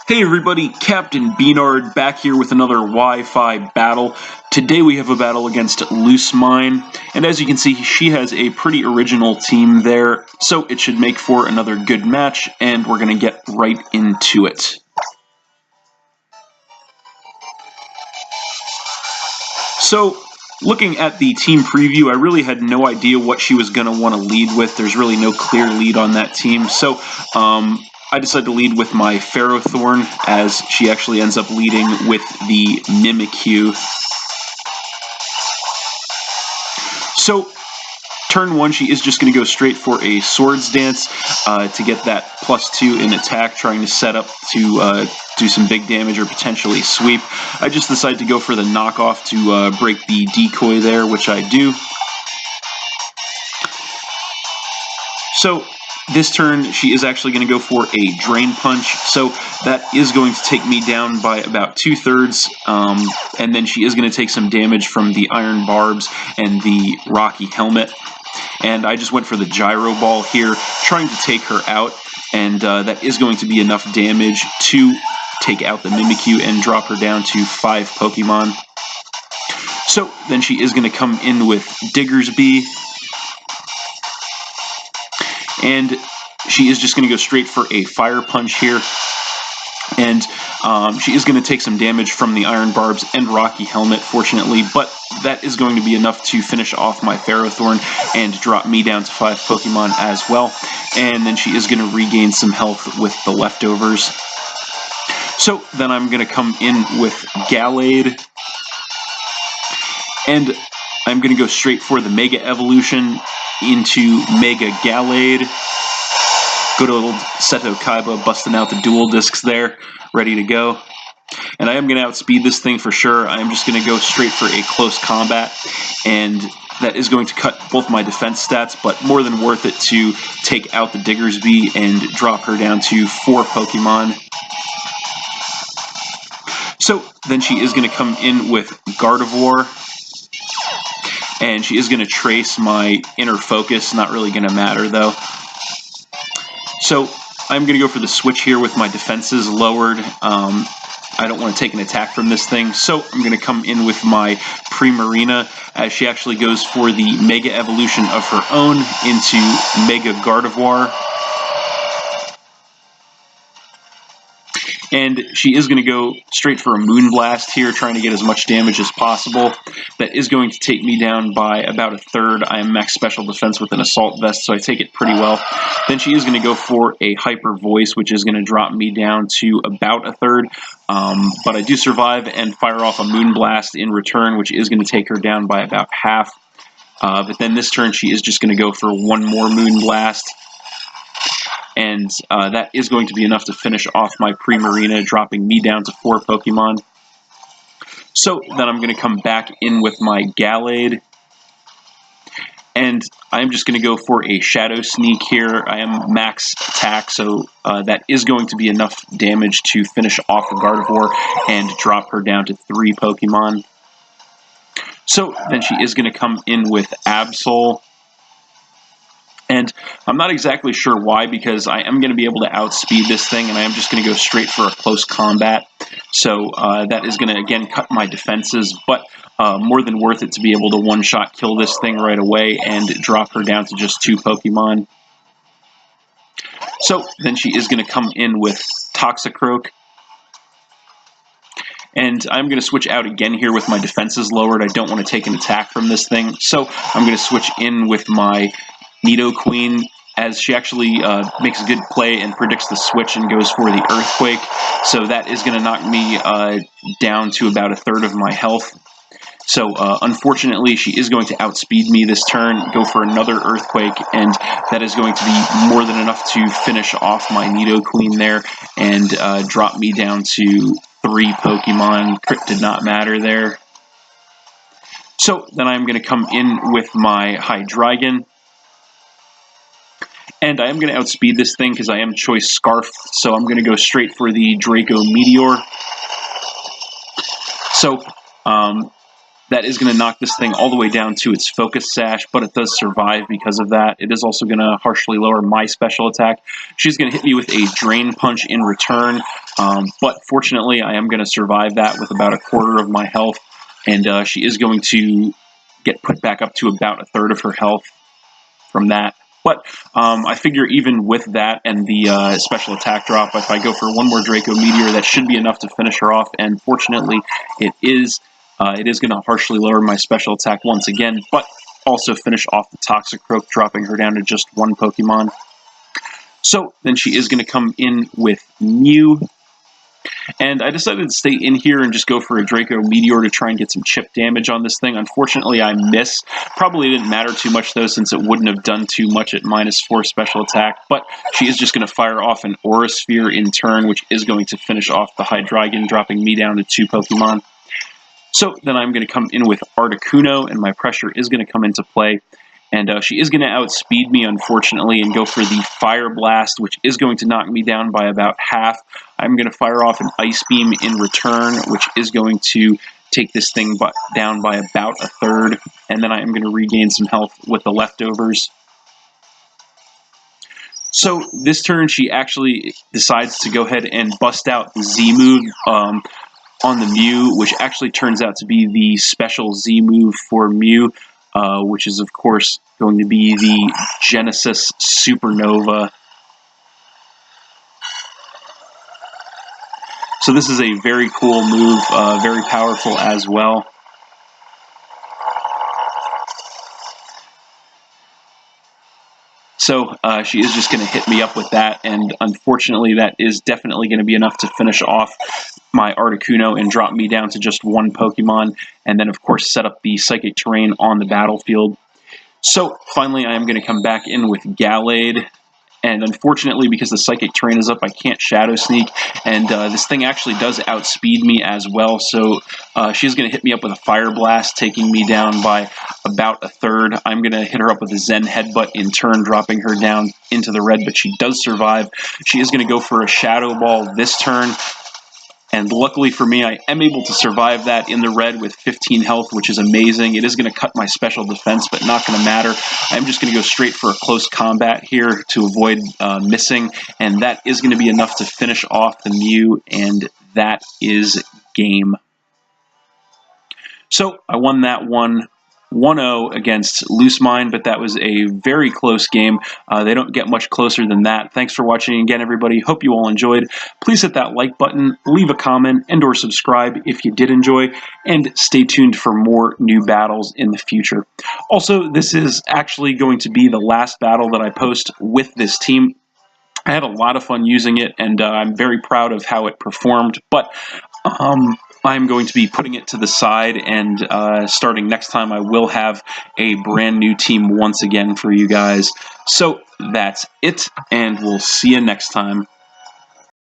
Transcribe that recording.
Hey everybody, Captain B-Nard back here with another Wi-Fi battle. Today we have a battle against Lusmine, and as you can see, she has a pretty original team there, so it should make for another good match, and we're going to get right into it. So, looking at the team preview, I really had no idea what she was going to want to lead with. There's really no clear lead on that team, so I decided to lead with my Ferrothorn, as she actually ends up leading with the Mimikyu. So, turn 1, she is just going to go straight for a Swords Dance to get that +2 in attack, trying to set up to do some big damage or potentially sweep. I just decided to go for the knockoff to break the decoy there, which I do. So, this turn, she is actually going to go for a Drain Punch, so that is going to take me down by about 2/3, and then she is going to take some damage from the Iron Barbs and the Rocky Helmet. And I just went for the Gyro Ball here, trying to take her out, and that is going to be enough damage to take out the Mimikyu and drop her down to 5 Pokemon. So then she is going to come in with Diggersby, and she is just going to go straight for a Fire Punch here. And she is going to take some damage from the Iron Barbs and Rocky Helmet, fortunately, but that is going to be enough to finish off my Ferrothorn and drop me down to 5 Pokemon as well. And then she is going to regain some health with the leftovers. So then I'm going to come in with Gallade, and I'm going to go straight for the Mega Evolution into Mega Gallade. Good old Seto Kaiba busting out the dual discs there, ready to go. And I am going to outspeed this thing for sure. I am just going to go straight for a close combat, and that is going to cut both my defense stats, but more than worth it to take out the Diggersby and drop her down to 4 Pokemon. So then she is going to come in with Gardevoir, and she is going to trace my Inner Focus, not really going to matter though. So I'm going to go for the switch here with my defenses lowered. I don't want to take an attack from this thing, so I'm going to come in with my Primarina, as she actually goes for the Mega Evolution of her own into Mega Gardevoir. And she is going to go straight for a Moonblast here, trying to get as much damage as possible. That is going to take me down by about 1/3. I am max special defense with an Assault Vest, so I take it pretty well. Then she is going to go for a Hyper Voice, which is going to drop me down to about 1/3. But I do survive and fire off a Moonblast in return, which is going to take her down by about half. But then this turn, she is just going to go for one more Moonblast. And that is going to be enough to finish off my Primarina, dropping me down to 4 Pokemon. So then I'm going to come back in with my Gallade, and I'm just going to go for a Shadow Sneak here. I am max attack, so that is going to be enough damage to finish off the Gardevoir and drop her down to 3 Pokemon. So then she is going to come in with Absol. And I'm not exactly sure why, because I am going to be able to outspeed this thing, and I am just going to go straight for a close combat. So that is going to, again, cut my defenses, but more than worth it to be able to one-shot kill this thing right away and drop her down to just 2 Pokemon. So then she is going to come in with Toxicroak. And I'm going to switch out again here with my defenses lowered. I don't want to take an attack from this thing, so I'm going to switch in with my Nidoqueen, as she actually makes a good play and predicts the switch and goes for the Earthquake. So that is going to knock me down to about 1/3 of my health. So unfortunately, she is going to outspeed me this turn, go for another Earthquake, and that is going to be more than enough to finish off my Nidoqueen there and drop me down to 3 Pokemon. Crit did not matter there. So then I'm going to come in with my Hydreigon. And I am going to outspeed this thing because I am Choice Scarf, so I'm going to go straight for the Draco Meteor. So that is going to knock this thing all the way down to its Focus Sash, but it does survive because of that. It is also going to harshly lower my special attack. She's going to hit me with a Drain Punch in return, But fortunately, I am going to survive that with about a quarter of my health, and she is going to get put back up to about a third of her health from that. But I figure even with that and the special attack drop, if I go for one more Draco Meteor, that should be enough to finish her off. And fortunately, it is. It is going to harshly lower my special attack once again, but also finish off the Toxicroak, dropping her down to just one Pokemon. So then she is going to come in with Mew. And I decided to stay in here and just go for a Draco Meteor to try and get some chip damage on this thing. Unfortunately, I miss. Probably didn't matter too much, though, since it wouldn't have done too much at -4 special attack. But she is just going to fire off an Aura Sphere in turn, which is going to finish off the Hydreigon, dropping me down to 2 Pokemon. So then I'm going to come in with Articuno, and my pressure is going to come into play. And she is going to outspeed me, unfortunately, and go for the Fire Blast, which is going to knock me down by about half. I'm going to fire off an Ice Beam in return, which is going to take this thing down by about a third. And then I am going to regain some health with the leftovers. So this turn, she actually decides to go ahead and bust out the Z move on the Mew, which actually turns out to be the special Z move for Mew. Which is, of course, going to be the Genesis Supernova. So this is a very cool move, very powerful as well. So she is just going to hit me up with that, and unfortunately that is definitely going to be enough to finish off my Articuno and drop me down to just one Pokemon, and then of course set up the Psychic Terrain on the battlefield. So finally I am going to come back in with Gallade, and unfortunately because the Psychic Terrain is up, I can't Shadow Sneak, and this thing actually does outspeed me as well, so she's going to hit me up with a Fire Blast, taking me down by about a third. I'm going to hit her up with a Zen Headbutt in turn, dropping her down into the red, but she does survive. She is going to go for a Shadow Ball this turn, and luckily for me, I am able to survive that in the red with 15 health, which is amazing. It is going to cut my special defense, but not going to matter. I'm just going to go straight for a close combat here to avoid missing, and that is going to be enough to finish off the Mew, and that is game. So I won that one 1-0 against Lusmine, but that was a very close game. They don't get much closer than that. Thanks for watching again, everybody. Hope you all enjoyed. Please hit that like button, leave a comment, and or subscribe if you did enjoy, and stay tuned for more new battles in the future. Also, this is actually going to be the last battle that I post with this team. I had a lot of fun using it, and I'm very proud of how it performed, but I'm going to be putting it to the side, and starting next time I will have a brand new team once again for you guys. So that's it, and we'll see you next time.